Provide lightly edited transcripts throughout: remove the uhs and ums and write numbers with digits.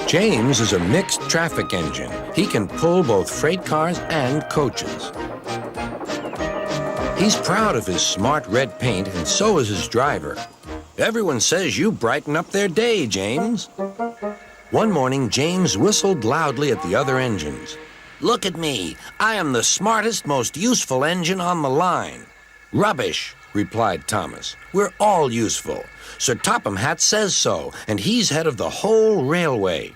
James is a mixed traffic engine. He can pull both freight cars and coaches. He's proud of his smart red paint, and so is his driver. Everyone says you brighten up their day, James. One morning, James whistled loudly at the other engines. Look at me. I am the smartest, most useful engine on the line. Rubbish, replied Thomas. We're all useful. Sir Topham Hatt says so, and he's head of the whole railway.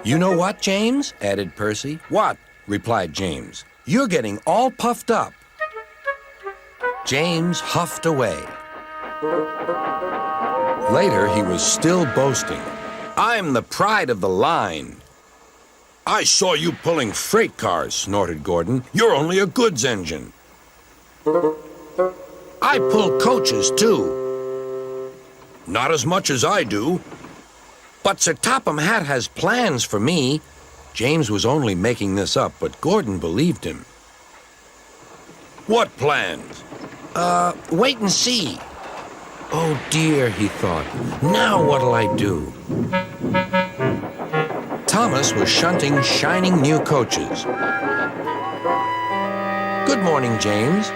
You know what, James? Added Percy. What? Replied James. You're getting all puffed up. James huffed away. Later, he was still boasting. I'm the pride of the line. I saw you pulling freight cars, snorted Gordon. You're only a goods engine. I pull coaches, too. Not as much as I do. But Sir Topham Hatt has plans for me. James was only making this up, but Gordon believed him. What plans? Wait and see. Oh dear, he thought. Now what'll I do? Thomas was shunting shining new coaches. Good morning, James.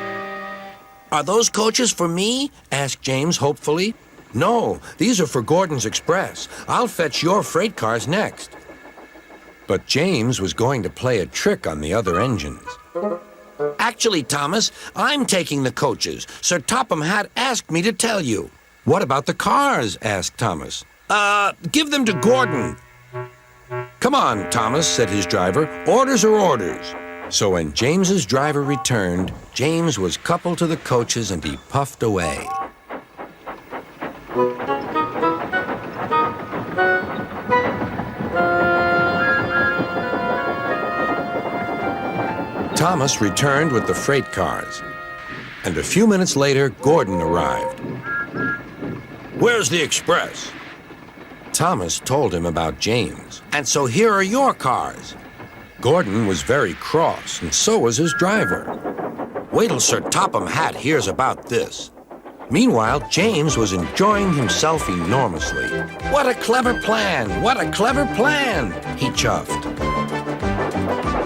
Are those coaches for me? Asked James hopefully. No, these are for Gordon's Express. I'll fetch your freight cars next. But James was going to play a trick on the other engines. Actually, Thomas, I'm taking the coaches. Sir Topham Hatt asked me to tell you. What about the cars? Asked Thomas. Give them to Gordon. Come on, Thomas, said his driver. Orders are orders. So when James's driver returned, James was coupled to the coaches and he puffed away. Thomas returned with the freight cars, and a few minutes later, Gordon arrived. Where's the express? Thomas told him about James, and so here are your cars. Gordon was very cross, and so was his driver. Wait till Sir Topham Hatt hears about this. Meanwhile, James was enjoying himself enormously. What a clever plan! What a clever plan! He chuffed.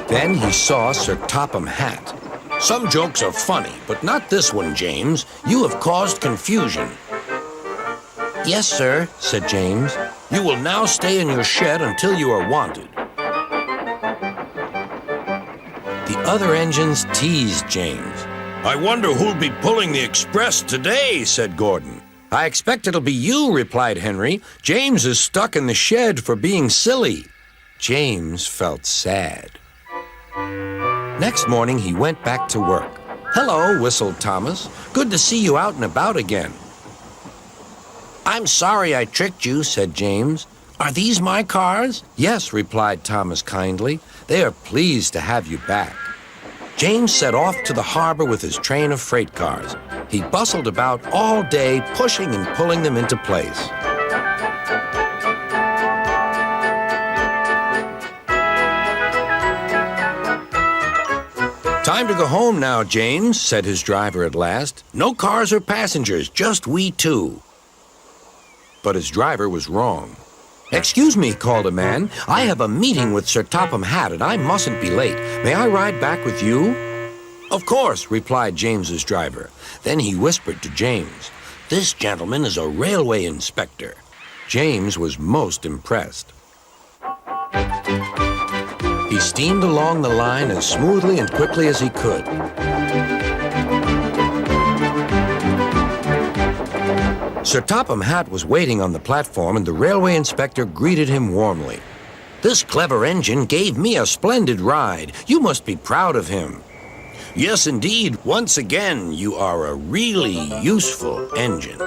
Then he saw Sir Topham Hatt. Some jokes are funny, but not this one, James. You have caused confusion. Yes, sir, said James. You will now stay in your shed until you are wanted. The other engines teased James. I wonder who'll be pulling the express today, said Gordon. I expect it'll be you, replied Henry. James is stuck in the shed for being silly. James felt sad. Next morning, he went back to work. Hello, whistled Thomas. Good to see you out and about again. I'm sorry I tricked you, said James. Are these my cars? Yes, replied Thomas kindly. They are pleased to have you back. James set off to the harbor with his train of freight cars. He bustled about all day, pushing and pulling them into place. Time to go home now, James, said his driver at last. No cars or passengers, just we two. But his driver was wrong. Excuse me, called a man. I have a meeting with Sir Topham Hatt, and I mustn't be late. May I ride back with you? Of course, replied James's driver. Then he whispered to James, This gentleman is a railway inspector. James was most impressed. He steamed along the line as smoothly and quickly as he could. Sir Topham Hatt was waiting on the platform, and the railway inspector greeted him warmly. This clever engine gave me a splendid ride. You must be proud of him. Yes, indeed. Once again, you are a really useful engine.